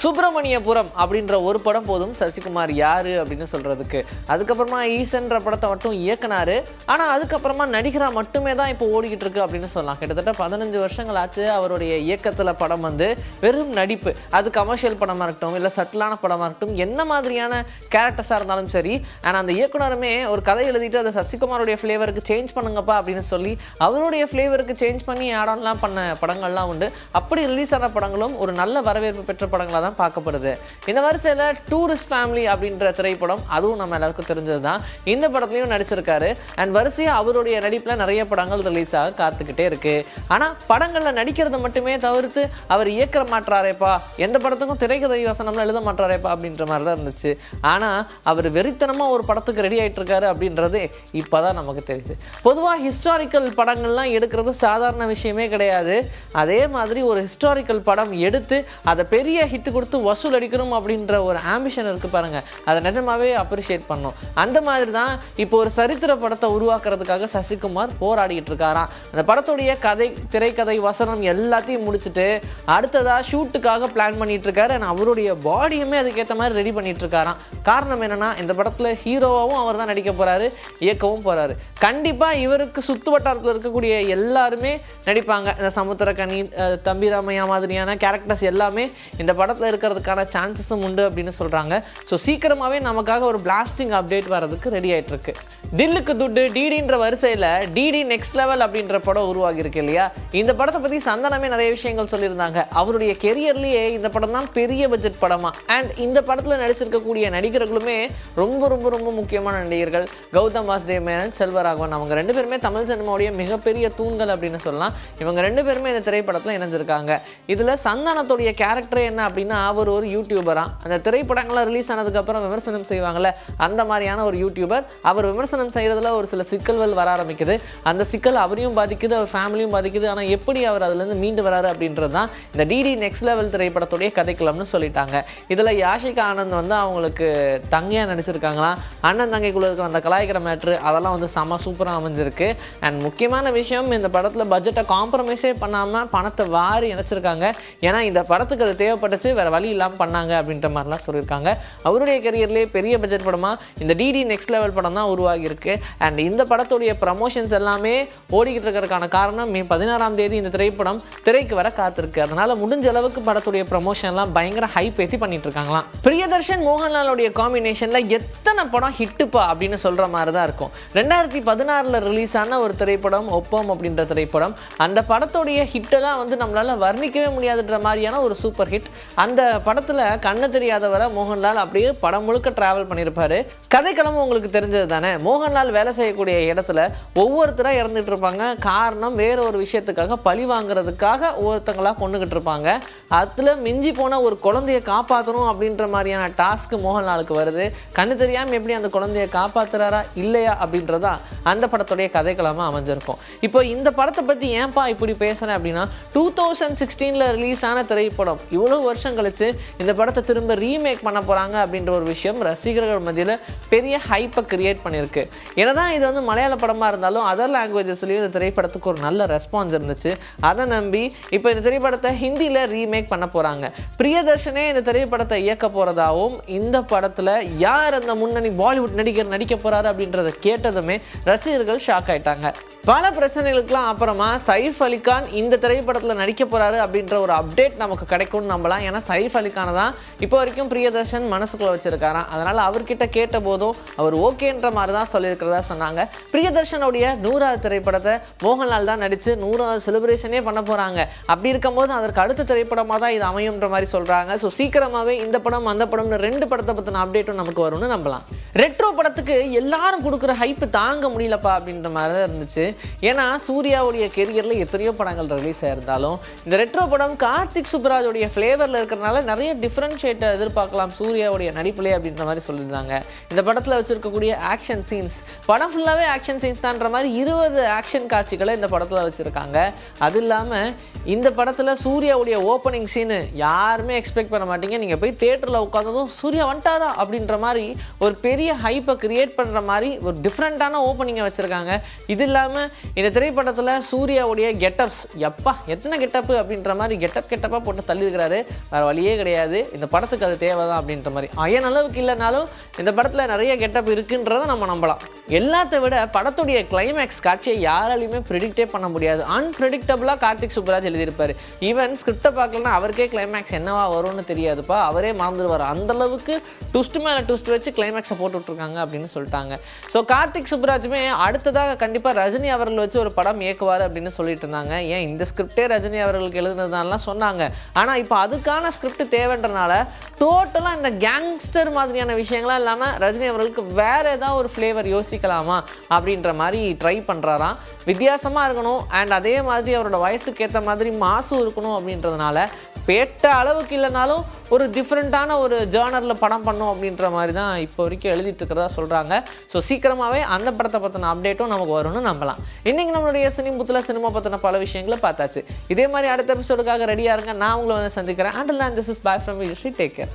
சுப்பிரமணியபுரம் அப்படின்ற ஒரு படம் போதும் சசிகுமார் யாரு அப்படின்னு சொல்றதுக்கு. அதுக்கப்புறமா ஈசன்ற படத்தை மட்டும் இயக்குனாரு. ஆனா அதுக்கப்புறமா நடிகரா மட்டுமே தான் இப்போ ஓடிக்கிட்டு இருக்கு அப்படின்னு சொல்லலாம். கிட்டத்தட்ட 15 வருஷங்கள் ஆச்சு அவருடைய இயக்கத்துல படம் வந்து வெறும் நடிப்பு. அது கமர்ஷியல் படமா இருக்கட்டும், இல்ல சட்டிலான படமா இருக்கட்டும், என்ன மாதிரியான கேரக்டர்ஸா இருந்தாலும் சரி. ஆனா அந்த இயக்குனருமே ஒரு கதை எழுதிட்டு அதை சசிகுமாரோடைய ஃபிளேவருக்கு சேஞ்ச் பண்ணுங்கப்பா அப்படின்னு சொல்லி அவருடைய ஃபிளேவருக்கு சேஞ்ச் பண்ணி ஆடலாம் பண்ண படங்கள்லாம் உண்டு. அப்படி ரிலீஸ் ஆன படங்களும் ஒரு நல்ல வரவேற்பு பெற்ற படங்களா தான் பார்க்கப்படுது. இந்த வரிசையில டூரிஸ்ட் ஃபேமிலி அப்படின்ற திரைப்படம், அதுவும் நம்ம எல்லாருக்கும் தெரிஞ்சதுதான். இந்த படத்துலயும் நடிச்சிருக்காரு. அண்ட் வரிசையா அவருடைய நடிப்புல நிறைய படங்கள் ரிலீஸ் ஆக காத்துக்கிட்டே இருக்கு. ஆனா படங்கள்ல நடிக்கிறத மட்டுமே தவிர்த்து அவர் இயக்கிற மாட்டாரேப்பா, எந்த படத்துக்கும் திரைக்கதை வசனம்லாம் எழுத மாட்டாரேப்பா அப்படின்ற மாதிரி தான் இருந்துச்சு. ஆனா அவர் வெறித்தனமா ஒரு படத்துக்கு ரெடி ஆயிட்டு இருக்காரு அப்படின்றது இப்பதான் நமக்கு தெரியுது. பொதுவா ஹிஸ்டாரிக்கல் படங்கள்லாம் எடுக்கிறது சாதாரண விஷயமே கிடையாது. அதே மாதிரி ஒரு ஹிஸ்டாரிக்கல் படம் எடுத்து அதை பெரிய ஹிட் கொடுத்து வசூல் அடிக்கணும் அப்படின்ற ஒரு ஆம்பிஷன் இருக்கு பாருங்க, அதை நிஜமாவே அப்ரிஷியேட் பண்ணணும். அந்த மாதிரி தான் இப்போ ஒரு சரித்திர படத்தை உருவாக்குறதுக்காக சசிகுமார் போராடிட்டு இருக்காராம். அந்த படத்துடைய கதை, திரைக்கதை, வசனம் எல்லாத்தையும் முடிச்சுட்டு அடுத்ததா ஷூட்டுக்காக பிளான் பண்ணிட்டு இருக்காரு. அவருடைய பாடியுமே அதுக்கேற்ற மாதிரி ரெடி பண்ணிட்டு இருக்காராம். காரணம் என்னன்னா, இந்த படத்துல ஹீரோவாவும் அவர் தான் நடிக்க போறாரு, இயக்கவும் போறாரு. கண்டிப்பா இவருக்கு சுத்து வட்டாரத்தில் இருக்கக்கூடிய எல்லாருமே நடிப்பாங்க. இந்த சமுத்திரக்கனி, தம்பிராமையா மாதிரியான கேரக்டர்ஸ் எல்லாமே இந்த படத்துல இருக்கிறதுக்கான சான்சஸும் உண்டு அப்படின்னு சொல்றாங்க. ஸோ சீக்கிரமாவே நமக்காக ஒரு பிளாஸ்டிங் அப்டேட் வரதுக்கு ரெடி ஆயிட்டு இருக்கு. தில்லுக்கு துட்டு டிடின்ற வரிசையில டிடி நெக்ஸ்ட் லெவல் அப்படின்ற படம் உருவாகி இருக்கு இல்லையா. இந்த படத்தை பத்தி சந்தனமே நிறைய விஷயங்கள் சொல்லியிருந்தாங்க. அவருடைய கெரியர்லயே இந்த படம் தான் பெரிய பட்ஜெட் படமா. அண்ட் இந்த படத்துல நடிச்சிருக்கக்கூடிய நடிகர்களுமே ரொம்ப ரொம்ப ரொம்ப முக்கியமான நடிகர்கள். கௌதம் வாசுதேவ் மேனன், செல்வராகவன், அவங்க ரெண்டு பேருமே தமிழ் சினிமாவுடைய மிகப்பெரிய தூண்கள் அப்படின்னு சொல்லலாம். இவங்க ரெண்டு பேருமே இந்த திரைப்படத்துல இணைஞ்சிருக்காங்க. இதுல சந்தானத்துடைய கேரக்டர் என்ன அப்படின்னா, அவர் ஒரு யூடியூபரா. அந்த திரைப்படங்கள்லாம் ரிலீஸ் ஆனதுக்கு அப்புறம் விமர்சனம் செய்வாங்கல்ல, அந்த மாதிரியான ஒரு யூடியூபர். அவர் விமர்சனம் செய்யறதுல ஒரு சில சிக்கல்கள் வர ஆரம்பிக்குது. அந்த சிக்கல் அவரையும் பாதிக்குது, அவர் ஃபேமிலியும் பாதிக்குது. ஆனா எப்படி அவர் அதுல இருந்து மீண்டு வராரு அப்படின்றது தான் இந்த டிடி நெக்ஸ்ட் லெவல் திரைப்படத்துடைய கதைக்களம்னு சொல்லிட்டாங்க. இதுல யாஷிகா ஆனந்த் வந்து அவங்களுக்கு தங்கையா நடிச்சிருக்காங்களாம். அண்ணன் தங்கைக்குள்ள இருக்கிற அந்த கலாய்க்கிற மேட்ரு அதெல்லாம் வந்து செம சூப்பரா அமைஞ்சிருக்கு. அண்ட் முக்கியமான விஷயம், இந்த படத்துல பட்ஜெட்டை காம்ப்ரமைஸே பண்ணாம பணத்தை வாரி இணைச்சிருக்காங்க. ஏன்னா இந்த படத்துக்கு அது தேவைப்பட்டுச்சு, வேற வழி இல்லாமல் பண்ணாங்க அப்படின்ற மாதிரிலாம் சொல்லியிருக்காங்க. அவருடைய கரியர்லேயே பெரிய பட்ஜெட் படமா இந்த டிடி நெக்ஸ்ட் லெவல் படம் தான் உருவாகி இருக்கு. அண்ட் இந்த படத்துடைய ப்ரமோஷன்ஸ் எல்லாமே ஓடிக்கிட்டு இருக்கிறதுக்கான காரணம், மே 16ஆம் தேதி இந்த திரைப்படம் திரைக்கு வர காத்திருக்கு. அதனால முடிஞ்ச அளவுக்கு படத்துடைய ப்ரமோஷன்லாம் பயங்கர ஹைப் ஏற்றி பண்ணிட்டு இருக்காங்களாம். பிரியதர்ஷன் மோகன்லாலுடைய காம்பினேஷன்ல எத்தனை படம் ஹிட்டுப்பா அப்படின்னு சொல்ற மாதிரி தான் இருக்கும். 2016 ரிலீஸ் ஆன ஒரு திரைப்படம் ஒப்பம் அப்படின்ற திரைப்படம். அந்த படத்துடைய ஹிட்டெல்லாம் வந்து நம்மளால வர்ணிக்கவே முடியாதுன்ற மாதிரியான ஒரு சூப்பர் ஹிட். அந்த படத்துல கண்ணு தெரியாதவரை மோகன்லால் அப்படியே படம் முழுக்க டிராவல் பண்ணியிருப்பாரு. கதைக்களமும் உங்களுக்கு தெரிஞ்சது தானே. மோகன்லால் வேலை செய்யக்கூடிய இடத்துல ஒவ்வொருத்தராக இறந்துட்டு இருப்பாங்க. காரணம் வேற ஒரு விஷயத்துக்காக, பழி வாங்குறதுக்காக ஒவ்வொருத்தங்களா கொண்டுகிட்டு இருப்பாங்க. அதுல மிஞ்சி போன ஒரு குழந்தைய காப்பாற்றணும் அப்படின்ற மாதிரியான டாஸ்க் மோகன்லாலுக்கு வருது. கண்ணு தெரியாம எப்படி அந்த குழந்தைய காப்பாத்துறாரா இல்லையா அப்படின்றதா அந்த படத்துடைய கதைக்களமா அமைஞ்சிருக்கும். இப்போ இந்த படத்தை பத்தி ஏன்பா இப்படி பேசுறேன் அப்படின்னா, 2016 ரிலீஸ் ஆன திரைப்படம் இவ்வளவு வருஷம் கழிச்சு இந்த படத்தை திரும்ப ரீமேக் பண்ண போறாங்க அப்படின்ற ஒரு விஷயம் ரசிகர்கள் மத்தியில பெரிய ஹைப்பை கிரியேட் பண்ணியிருக்கு. என்னதான் இது வந்து மலையாள படமா இருந்தாலும் அதர் லாங்குவேஜஸ்லயும் இந்த திரைப்படத்துக்கு ஒரு நல்ல ரெஸ்பான்ஸ் இருந்துச்சு. அதை நம்பி இப்போ இந்த திரைப்படத்தை ஹிந்தியில ரீமேக் பண்ண போறாங்க. பிரியதர்ஷனே இந்த திரைப்படத்தை இயக்க போறதாகவும், இந்த படத்துல யார் அந்த முன்னணி பாலிவுட் நடிகர் நடிக்க போறாரு அப்படின்றத கேட்டதுமே ரசிகர்கள் ஷாக் ஆயிட்டாங்க. பல பிரச்சனைகளுக்கெல்லாம் அப்புறமா சைஃப் அலிகான் இந்த திரைப்படத்தில் நடிக்க போறாரு அப்படின்ற ஒரு அப்டேட் நமக்கு கிடைக்கும்னு நம்பலாம். ஏன்னா சைஃப் அலிகானை தான் இப்போ வரைக்கும் பிரியதர்ஷன் மனசுக்குள்ள வச்சிருக்காராம். அதனால அவர்கிட்ட கேட்ட போதும் அவர் ஓகேன்ற மாதிரி தான் சொல்லியிருக்கிறதா சொன்னாங்க. பிரியதர்ஷனுடைய 100வது திரைப்படத்தை மோகன்லால் தான் நடிச்சு 100வது செலிப்ரேஷனே பண்ண போறாங்க. அப்படி இருக்கும்போது அதற்கு அடுத்த திரைப்படமாக தான் இது அமையும்ன்ற மாதிரி சொல்றாங்க. ஸோ சீக்கிரமாவே இந்த படம் அந்த படம்னு 2 படத்தை பற்றின அப்டேட்டும் நமக்கு வரும்னு நம்பலாம். ரெட்ரோ படத்துக்கு எல்லாரும் கொடுக்குற ஹைப்பு தாங்க முடியலப்பா அப்படின்ற மாதிரி தான் இருந்துச்சு. ஏன்னா சூர்யாவுடைய கெரியரில் எத்தனையோ படங்கள் ரிலீஸ் ஆயிருந்தாலும் இந்த ரெட்ரோ படம் கார்த்திக் சுப்ராஜோடைய ஃப்ளேவரில் இருக்கிறனால நிறைய டிஃப்ரென்ஷியேட்டை எதிர்பார்க்கலாம் சூர்யாவுடைய நடிப்புலே அப்படின்ற மாதிரி சொல்லியிருந்தாங்க. இந்த படத்தில் வச்சிருக்கக்கூடிய ஆக்ஷன் சீன்ஸ், படம் ஃபுல்லாகவே ஆக்ஷன் சீன்ஸ் தான்ற மாதிரி 20 ஆக்ஷன் காட்சிகளை இந்த படத்தில் வச்சுருக்காங்க. அது இல்லாமல் இந்த படத்தில் சூர்யாவுடைய ஓப்பனிங் சீனு யாருமே எக்ஸ்பெக்ட் பண்ண மாட்டீங்க. நீங்கள் போய் தியேட்டரில் உட்காந்ததும் சூர்யா வந்துட்டாரா அப்படின்ற மாதிரி ஒரு பெரிய ஹைப்பை கிரியேட் பண்ணுற மாதிரி ஒரு டிஃப்ரெண்ட்டான ஓப்பனிங்கை வச்சுருக்காங்க. இது இல்லாமல் இந்த திரைப்படத்தில் சூர்யாவுடைய கெட்டப்ஸ், எப்பா எத்தனை கெட்டப்பு அப்படின்ற மாதிரி கெட்டப்பாக போட்டு தள்ளியிருக்கிறாரு. வேறு வழி வழியே கிடையாது, இந்த படத்துக்கு அது தேவைதான் அப்படின்ற மாதிரி. அயன் அளவுக்கு இல்லைனாலும் இந்த படத்தில் நிறைய கெட்டப் இருக்குன்றதை நம்ம நம்பலாம். எல்லாத்த விட படத்துடைய கிளைமேக்ஸ் காட்சியை யாராலையுமே ப்ரெடிக்டே பண்ண முடியாது. அன்பிரெடிக்டபுளாக கார்த்திக் சுப்புராஜ் எழுதியிருப்பார். ஈவன் ஸ்கிரிப்டை பார்க்கலன்னா அவருக்கே கிளைமேக்ஸ் என்னவா வரும்னு தெரியாதுப்பா, அவரே மறந்துடுவார். அந்தளவுக்கு ட்விஸ்ட் மேலே ட்விஸ்ட் வச்சு கிளைமேக்ஸை போட்டு விட்ருக்காங்க அப்படின்னு சொல்லிட்டாங்க. ஸோ கார்த்திக் சுப்புராஜுமே அடுத்ததாக கண்டிப்பாக ரஜினி அவர்கள் வச்சு ஒரு படம் இயக்குவார் அப்படின்னு சொல்லிட்டு இருந்தாங்க. ஏன் இந்த ஸ்கிரிப்டே ரஜினி அவர்களுக்கு எழுதுனதுனாலாம் சொன்னாங்க. ஆனால் இப்போ அதுக்கான ஸ்கிரிப்ட் தேவைன்றனால டோட்டலாக இந்த கேங்ஸ்டர் மாதிரியான விஷயங்கள்லாம் இல்லாமல் ரஜினி அவர்களுக்கு வேறு ஏதாவது ஒரு ஃப்ளேவர் யோசிக்கலாமா அப்படின்ற மாதிரி ட்ரை பண்ணுறாராம். வித்தியாசமாக இருக்கணும் அண்ட் அதே மாதிரி அவரோட வயசுக்கு ஏற்ற மாதிரி மாசும் இருக்கணும் அப்படின்றதுனால பேட்ட அளவுக்கு இல்லைனாலும் ஒரு டிஃப்ரெண்ட்டான ஒரு ஜேர்னரில் படம் பண்ணும் அப்படின்ற மாதிரி தான் இப்போ வரைக்கும் எழுதிட்டு இருக்கிறதா சொல்கிறாங்க. ஸோ சீக்கிரமாகவே அந்த படத்தை பற்றின அப்டேட்டும் நமக்கு வரும்னு நம்பலாம். இன்றைக்கி நம்மளுடைய சினிமா பற்றின பல விஷயங்களை பார்த்தாச்சு. இதே மாதிரி அடுத்த எபிசோடுக்காக ரெடியாக இருங்க. நான் உங்களை வந்து சந்திக்கிறேன். And this is by from Vijay. Take care.